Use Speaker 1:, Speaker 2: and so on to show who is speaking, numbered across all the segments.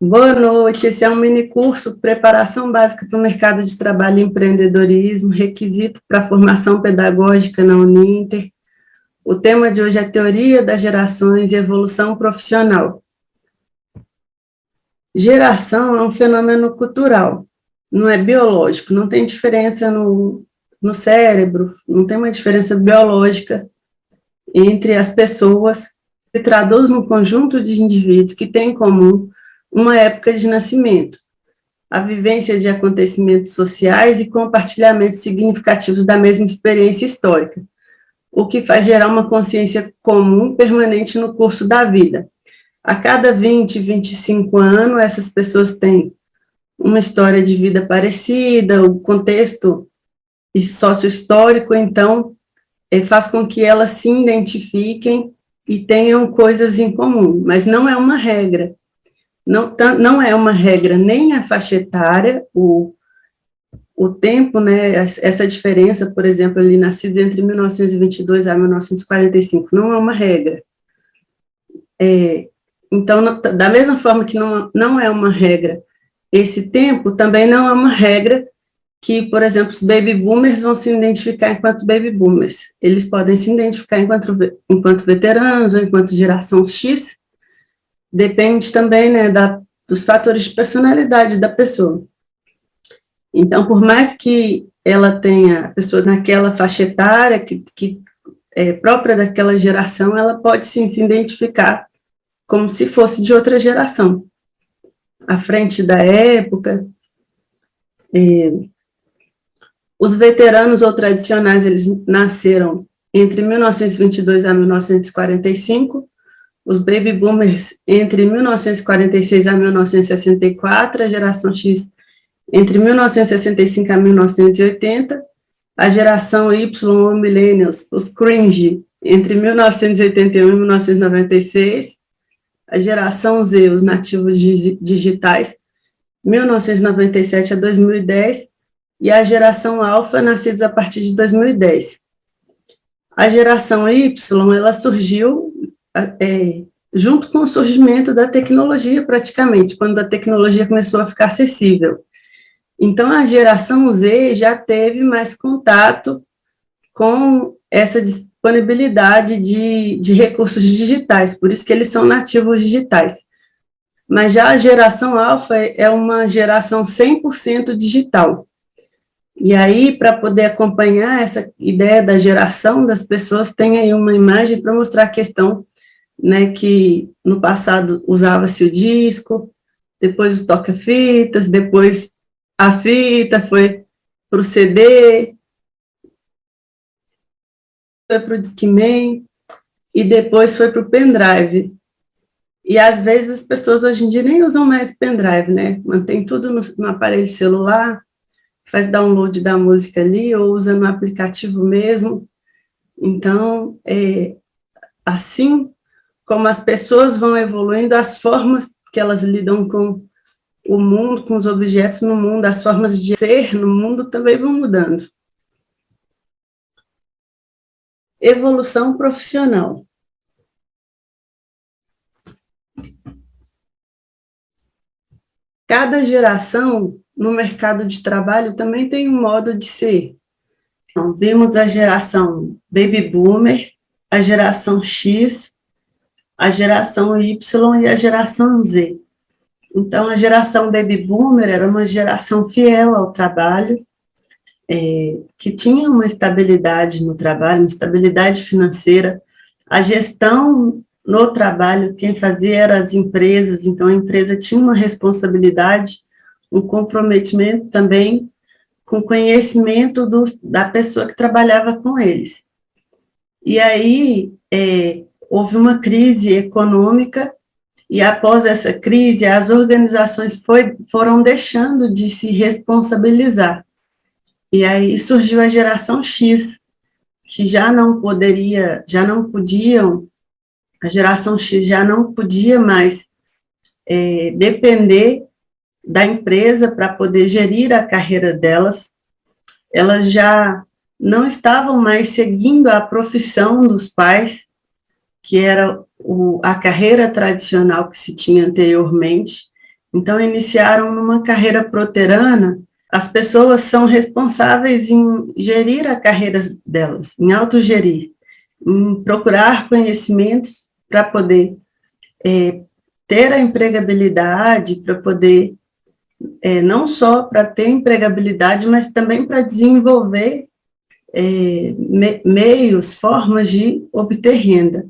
Speaker 1: Boa noite, esse é um mini curso Preparação Básica para o Mercado de Trabalho e Empreendedorismo, requisito para formação pedagógica na Uninter. O tema de hoje é Teoria das Gerações e Evolução Profissional. Geração é um fenômeno cultural, não é biológico, não tem diferença no cérebro, não tem uma diferença biológica entre as pessoas, se traduz num conjunto de indivíduos que têm em comum uma época de nascimento, a vivência de acontecimentos sociais e compartilhamentos significativos da mesma experiência histórica, o que faz gerar uma consciência comum permanente no curso da vida. A cada 20, 25 anos, essas pessoas têm uma história de vida parecida, o contexto sócio-histórico, então, faz com que elas se identifiquem e tenham coisas em comum, mas não é uma regra. Não é uma regra nem a faixa etária, o tempo, né, essa diferença, por exemplo, ali nascidos entre 1922 a 1945, não é uma regra. Então, da mesma forma que não é uma regra, esse tempo também não é uma regra que, por exemplo, os baby boomers vão se identificar enquanto baby boomers. Eles podem se identificar enquanto veteranos ou enquanto geração X, depende também, né, dos fatores de personalidade da pessoa. Então, por mais que ela tenha a pessoa naquela faixa etária que é própria daquela geração, ela pode sim se identificar como se fosse de outra geração, à frente da época. Os veteranos ou tradicionais, eles nasceram entre 1922 a 1945, os baby boomers entre 1946 a 1964, a geração X entre 1965 a 1980, a geração Y ou millennials, os cringe, entre 1981 e 1996, a geração Z, os nativos digitais, 1997 a 2010, e a geração alfa, nascidos a partir de 2010. A geração Y, ela surgiu junto com o surgimento da tecnologia, praticamente, quando a tecnologia começou a ficar acessível. Então, a geração Z já teve mais contato com essa disponibilidade de recursos digitais, por isso que eles são nativos digitais. Mas já a geração alfa é uma geração 100% digital. E aí, para poder acompanhar essa ideia da geração das pessoas, tem aí uma imagem para mostrar a questão, né, que no passado usava-se o disco, depois o toca-fitas, depois a fita foi para o CD, foi para o Discman, e depois foi para o pendrive. E às vezes as pessoas hoje em dia nem usam mais pendrive, né? Mantém tudo no aparelho celular, faz download da música ali, ou usa no aplicativo mesmo. Então, assim como as pessoas vão evoluindo, as formas que elas lidam com o mundo, com os objetos no mundo, as formas de ser no mundo também vão mudando. Evolução profissional. Cada geração no mercado de trabalho também tem um modo de ser. Então, vimos a geração Baby Boomer, a geração X, a geração Y e a geração Z. Então, a geração Baby Boomer era uma geração fiel ao trabalho, que tinha uma estabilidade no trabalho, uma estabilidade financeira. A gestão no trabalho, quem fazia eram as empresas, então a empresa tinha uma responsabilidade, um comprometimento também com conhecimento da pessoa que trabalhava com eles. E aí houve uma crise econômica, e após essa crise, as organizações foram deixando de se responsabilizar. E aí surgiu a geração X, que já não podiam, a geração X já não podia mais depender da empresa para poder gerir a carreira delas, elas já não estavam mais seguindo a profissão dos pais, que era a carreira tradicional que se tinha anteriormente, Então, iniciaram numa carreira proterana. As pessoas são responsáveis em gerir a carreira delas, em autogerir, em procurar conhecimentos para poder ter a empregabilidade, para poder, não só para ter empregabilidade, mas também para desenvolver meios, formas de obter renda,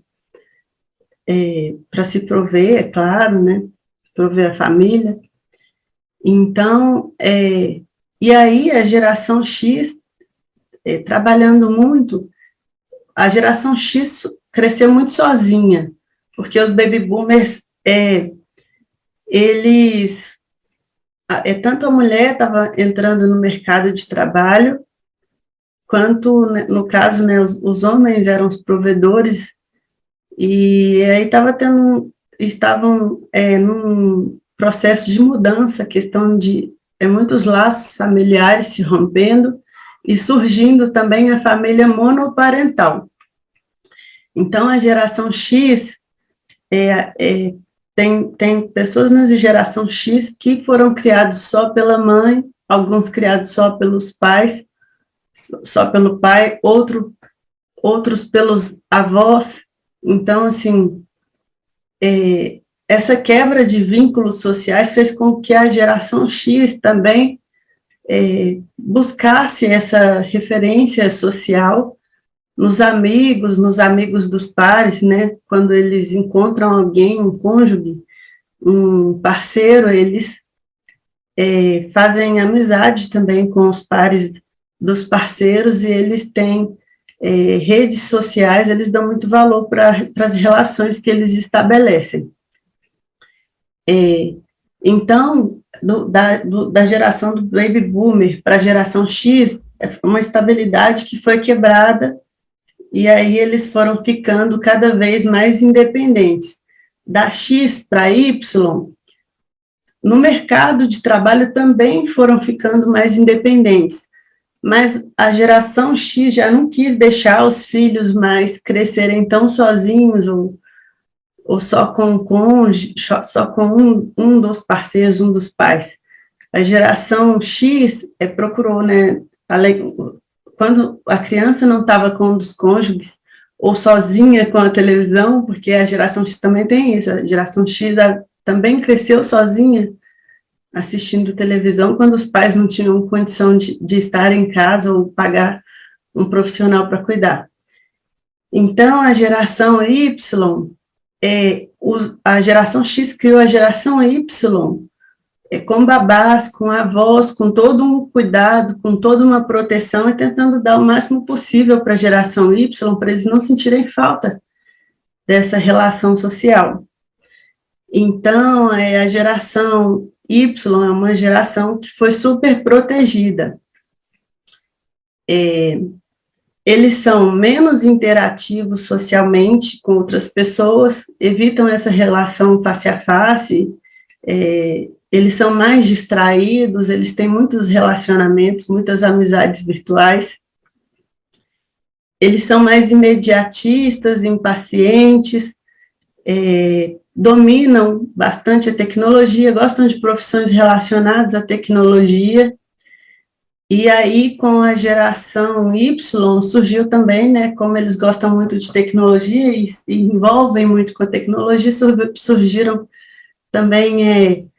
Speaker 1: para se prover, é claro, né, prover a família. Então, e aí a geração X, trabalhando muito, a geração X cresceu muito sozinha, porque os baby boomers, eles, tanto a mulher estava entrando no mercado de trabalho, quanto, né, no caso, né, os homens eram os provedores, e aí estavam num processo de mudança, questão de muitos laços familiares se rompendo, e surgindo também a família monoparental. Então, a geração X, tem pessoas na geração X que foram criados só pela mãe, alguns criados só pelos pais, só pelo pai, outros pelos avós. Então, assim, essa quebra de vínculos sociais fez com que a geração X também buscasse essa referência social nos amigos dos pares, né? Quando eles encontram alguém, um cônjuge, um parceiro, eles fazem amizade também com os pares dos parceiros, e eles têm redes sociais, eles dão muito valor para as relações que eles estabelecem. Então, da geração do baby boomer para a geração X, uma estabilidade que foi quebrada, e aí eles foram ficando cada vez mais independentes. Da X para Y, no mercado de trabalho também foram ficando mais independentes, mas a geração X já não quis deixar os filhos mais crescerem tão sozinhos, ou só com o cônjuge, só com um dos parceiros, um dos pais. A geração X procurou, né, quando a criança não estava com um dos cônjuges, ou sozinha com a televisão, porque a geração X também tem isso, a geração X também cresceu sozinha, assistindo televisão, quando os pais não tinham condição de estar em casa ou pagar um profissional para cuidar. Então, a geração Y, a geração X criou a geração Y, com babás, com avós, com todo um cuidado, com toda uma proteção, e tentando dar o máximo possível para a geração Y, para eles não sentirem falta dessa relação social. Então, a geração Y é uma geração que foi super protegida. Eles são menos interativos socialmente com outras pessoas, evitam essa relação face a face, eles são mais distraídos, eles têm muitos relacionamentos, muitas amizades virtuais, eles são mais imediatistas, impacientes, dominam bastante a tecnologia, gostam de profissões relacionadas à tecnologia. E aí, com a geração Y, surgiu também, né, como eles gostam muito de tecnologia e envolvem muito com a tecnologia, surgiram também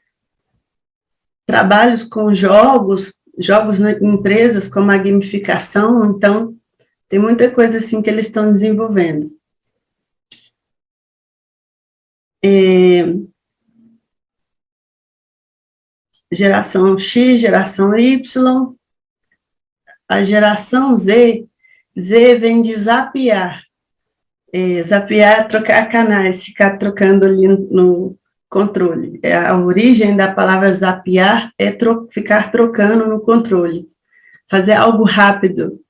Speaker 1: trabalhos com jogos em empresas, como a gamificação. Então, tem muita coisa assim que eles estão desenvolvendo. Geração X, geração Y, a geração Z vem de zapear. Zapear é trocar canais, ficar trocando ali no controle. A origem da palavra zapear é ficar trocando no controle, fazer algo rápido.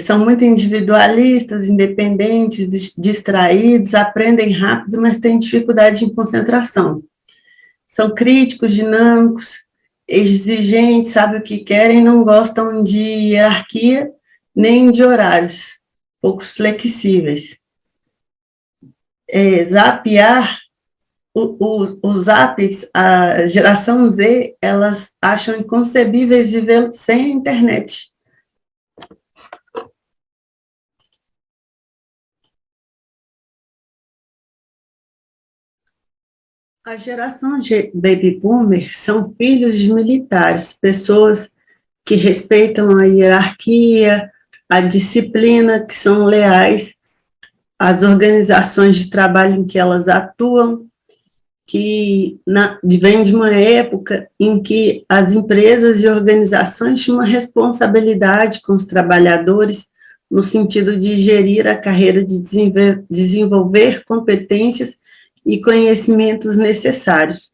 Speaker 1: São muito individualistas, independentes, distraídos, aprendem rápido, mas têm dificuldade em concentração. São críticos, dinâmicos, exigentes, sabem o que querem, não gostam de hierarquia, nem de horários, poucos flexíveis. Zapear os apps, a geração Z, elas acham inconcebíveis viver sem a internet. A geração de baby boomer são filhos de militares, pessoas que respeitam a hierarquia, a disciplina, que são leais às organizações de trabalho em que elas atuam, que vem de uma época em que as empresas e organizações tinham uma responsabilidade com os trabalhadores, no sentido de gerir a carreira, de desenvolver competências e conhecimentos necessários.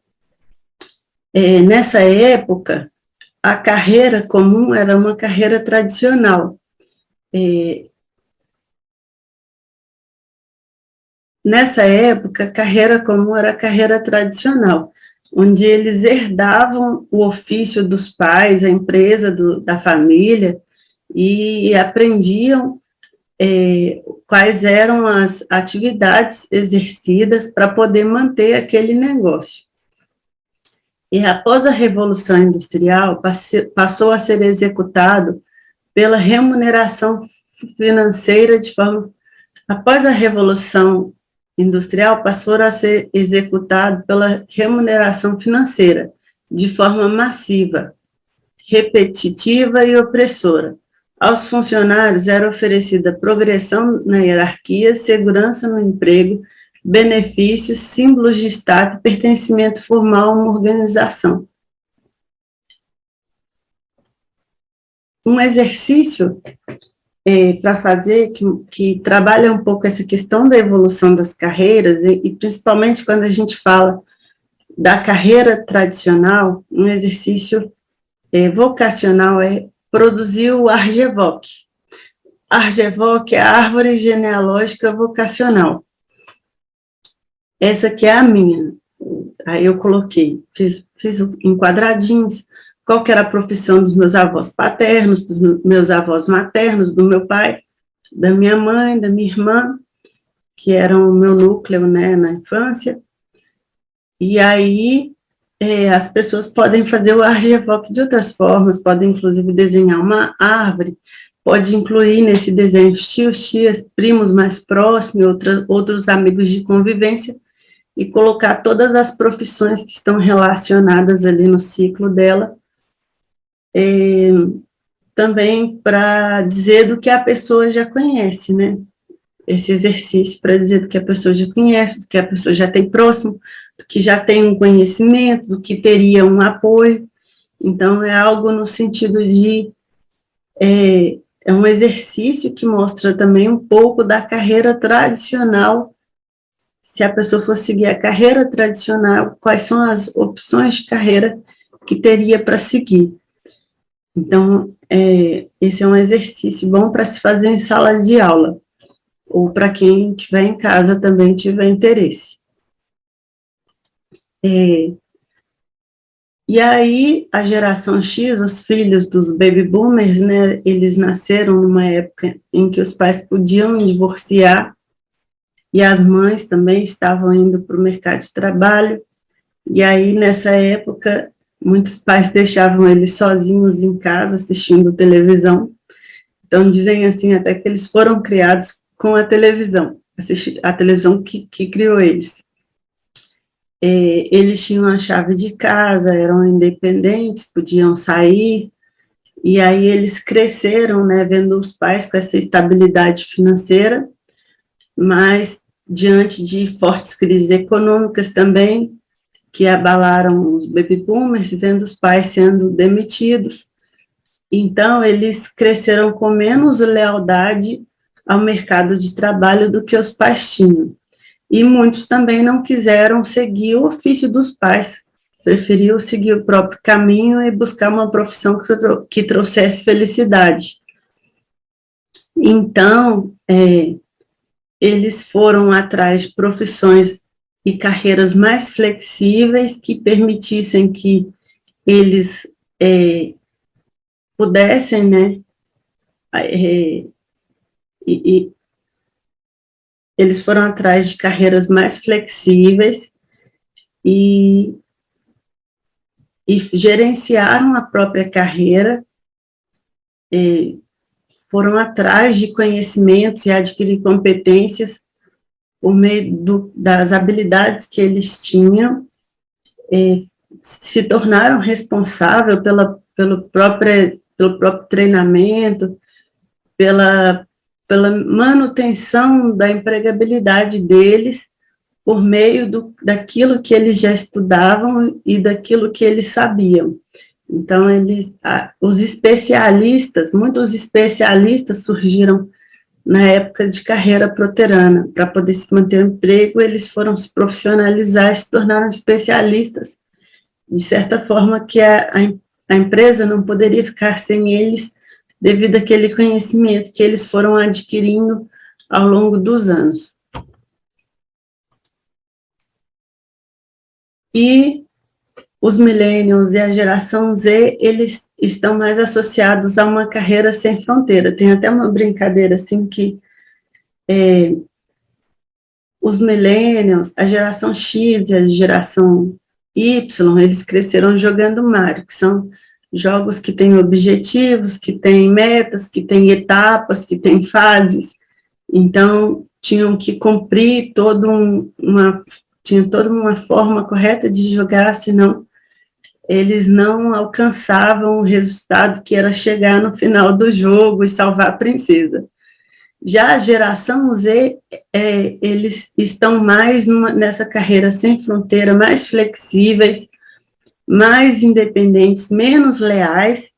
Speaker 1: Nessa época, a carreira comum era uma carreira tradicional. Nessa época, a carreira comum era a carreira tradicional, onde eles herdavam o ofício dos pais, a empresa da família, e aprendiam quais eram as atividades exercidas para poder manter aquele negócio. E após a Revolução Industrial, passou a ser executado pela remuneração financeira de forma... Após a Revolução Industrial, passou a ser executado pela remuneração financeira, de forma massiva, repetitiva e opressora. Aos funcionários era oferecida progressão na hierarquia, segurança no emprego, benefícios, símbolos de status, pertencimento formal a uma organização. Um exercício para fazer que trabalha um pouco essa questão da evolução das carreiras, e principalmente quando a gente fala da carreira tradicional, um exercício vocacional é produzir o ARGEVOC. ARGEVOC é a Árvore Genealógica Vocacional. Essa aqui é a minha. Aí eu coloquei, fiz em quadradinhos, qual que era a profissão dos meus avós paternos, dos meus avós maternos, do meu pai, da minha mãe, da minha irmã, que eram o meu núcleo, né, na infância. E aí as pessoas podem fazer o ARGEVOC de outras formas, podem inclusive desenhar uma árvore, pode incluir nesse desenho tios, tias, primos mais próximos, outros amigos de convivência, e colocar todas as profissões que estão relacionadas ali no ciclo dela, também para dizer do que a pessoa já conhece, né? Esse exercício para dizer do que a pessoa já conhece, do que a pessoa já tem próximo, do que já tem um conhecimento, do que teria um apoio. Então, é algo no sentido de... É um exercício que mostra também um pouco da carreira tradicional. Se a pessoa for seguir a carreira tradicional, quais são as opções de carreira que teria para seguir. Então, esse é um exercício bom para se fazer em sala de aula, ou para quem estiver em casa também tiver interesse. E aí, a geração X, os filhos dos baby boomers, né, eles nasceram numa época em que os pais podiam divorciar, e as mães também estavam indo para o mercado de trabalho, e aí, nessa época, muitos pais deixavam eles sozinhos em casa, assistindo televisão. Então, dizem assim, até que eles foram criados com a televisão que criou eles. Eles tinham a chave de casa, eram independentes, podiam sair, e aí eles cresceram, né, vendo os pais com essa estabilidade financeira, mas diante de fortes crises econômicas também, que abalaram os baby boomers, vendo os pais sendo demitidos. Então, eles cresceram com menos lealdade ao mercado de trabalho do que os pais tinham. E muitos também não quiseram seguir o ofício dos pais, preferiam seguir o próprio caminho e buscar uma profissão que trouxesse felicidade. Então, eles foram atrás de profissões e carreiras mais flexíveis, que permitissem que eles pudessem, né, eles foram atrás de carreiras mais flexíveis, e gerenciaram a própria carreira, foram atrás de conhecimentos e adquirir competências por meio das habilidades que eles tinham, se tornaram responsáveis pelo próprio treinamento, pela manutenção da empregabilidade deles, por meio daquilo que eles já estudavam e daquilo que eles sabiam. Então, muitos especialistas surgiram na época de carreira proterana. Para poder se manter no emprego, eles foram se profissionalizar e se tornaram especialistas, de certa forma que a empresa não poderia ficar sem eles, devido àquele conhecimento que eles foram adquirindo ao longo dos anos. E os millennials e a geração Z, eles estão mais associados a uma carreira sem fronteira. Tem até uma brincadeira assim que os millennials, a geração X e a geração Y, eles cresceram jogando Mario, que são jogos que têm objetivos, que têm metas, que têm etapas, que têm fases. Então, tinham que cumprir tinha toda uma forma correta de jogar, senão eles não alcançavam o resultado que era chegar no final do jogo e salvar a princesa. Já a geração Z, eles estão mais nessa carreira sem fronteira, mais flexíveis, mais independentes, menos leais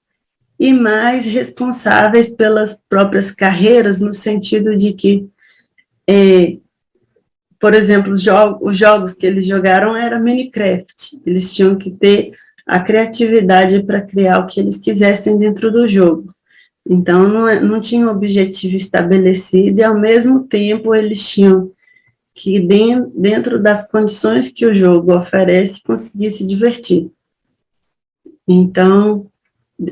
Speaker 1: e mais responsáveis pelas próprias carreiras, no sentido de que, por exemplo, os jogos que eles jogaram era Minecraft, eles tinham que ter a criatividade para criar o que eles quisessem dentro do jogo. Então, não tinha um objetivo estabelecido e, ao mesmo tempo, eles tinham que, dentro das condições que o jogo oferece, conseguir se divertir. Então,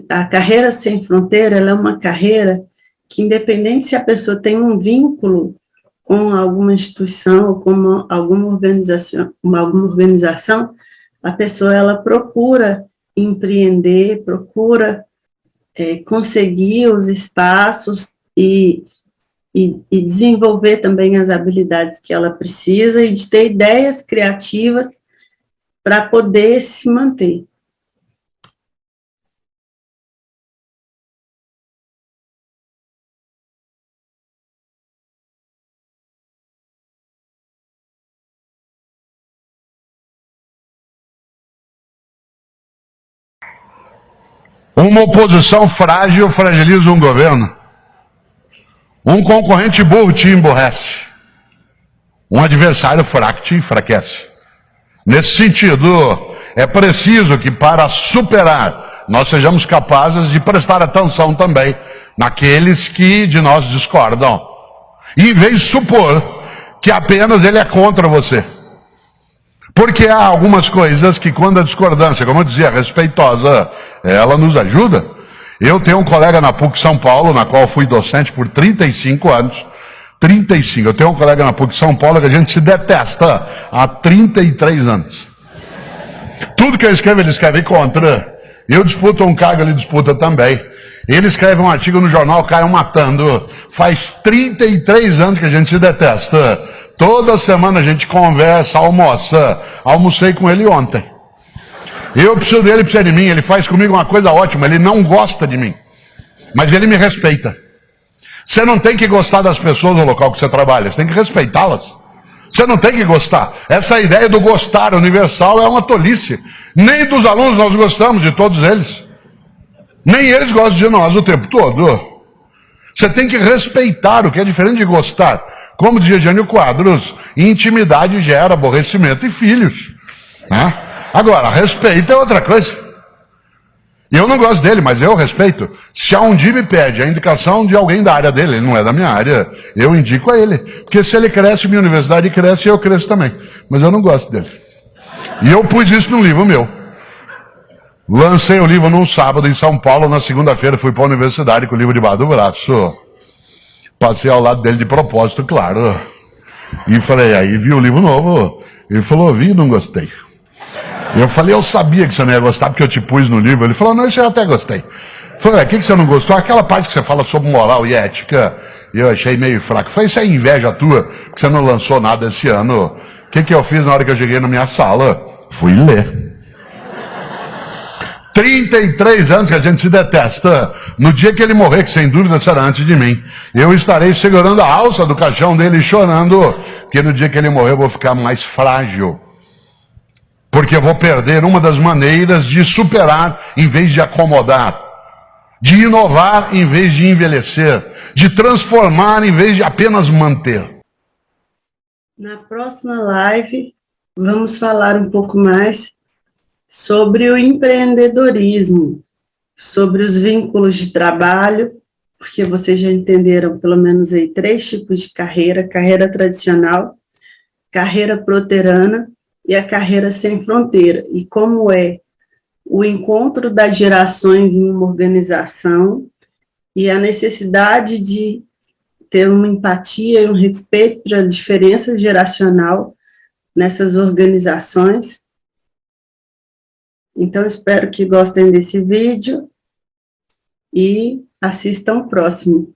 Speaker 1: a carreira sem fronteira, ela é uma carreira que, independente se a pessoa tem um vínculo com alguma instituição ou com alguma organização, a pessoa ela procura empreender, procura conseguir os espaços e desenvolver também as habilidades que ela precisa e de ter ideias criativas para poder se manter.
Speaker 2: Uma oposição frágil fragiliza um governo. Um concorrente burro te emborrece. Um adversário fraco te enfraquece. Nesse sentido, é preciso que, para superar, nós sejamos capazes de prestar atenção também naqueles que de nós discordam. E, em vez de supor que apenas ele é contra você. Porque há algumas coisas que, quando a discordância, como eu dizia, respeitosa, ela nos ajuda. Eu tenho um colega na PUC São Paulo, na qual fui docente por 35 anos. 35. Eu tenho um colega na PUC São Paulo que a gente se detesta há 33 anos. Tudo que eu escrevo, ele escreve contra. Eu disputo um cargo, ele disputa também. Ele escreve um artigo no jornal, caiam matando. Faz 33 anos que a gente se detesta. Toda semana a gente conversa, almoça. Almocei com ele ontem. Eu preciso dele, precisa de mim. Ele faz comigo uma coisa ótima. Ele não gosta de mim, mas ele me respeita. Você não tem que gostar das pessoas no local que você trabalha. Você tem que respeitá-las. Você não tem que gostar. Essa ideia do gostar universal é uma tolice. Nem dos alunos nós gostamos, de todos eles. Nem eles gostam de nós o tempo todo. Você tem que respeitar, o que é diferente de gostar. Como dizia Jânio Quadros, intimidade gera aborrecimento e filhos. Né? Agora, respeito é outra coisa. Eu não gosto dele, mas eu respeito. Se um dia me pede a indicação de alguém da área dele, ele não é da minha área, eu indico a ele. Porque se ele cresce, minha universidade cresce e eu cresço também. Mas eu não gosto dele. E eu pus isso num livro meu. Lancei o livro num sábado em São Paulo, na segunda-feira fui para a universidade com o livro debaixo do braço. Passei ao lado dele de propósito, claro. E falei, aí vi o livro novo. Ele falou, vi e não gostei. Eu falei, eu sabia que você não ia gostar, porque eu te pus no livro. Ele falou, não, isso eu até gostei. Eu falei, o que você não gostou? Aquela parte que você fala sobre moral e ética, eu achei meio fraco. Eu falei, isso é inveja tua, que você não lançou nada esse ano. O que eu fiz na hora que eu cheguei na minha sala? Fui ler. 33 anos que a gente se detesta. No dia que ele morrer, que sem dúvida será antes de mim, eu estarei segurando a alça do caixão dele e chorando, porque no dia que ele morrer eu vou ficar mais frágil. Porque eu vou perder uma das maneiras de superar em vez de acomodar, de inovar em vez de envelhecer, de transformar em vez de apenas manter.
Speaker 1: Na próxima live, vamos falar um pouco mais sobre o empreendedorismo, sobre os vínculos de trabalho, porque vocês já entenderam pelo menos aí 3 tipos de carreira: carreira tradicional, carreira proterana e a carreira sem fronteira, e como é o encontro das gerações em uma organização e a necessidade de ter uma empatia e um respeito para a diferença geracional nessas organizações. Então, espero que gostem desse vídeo e assistam o próximo.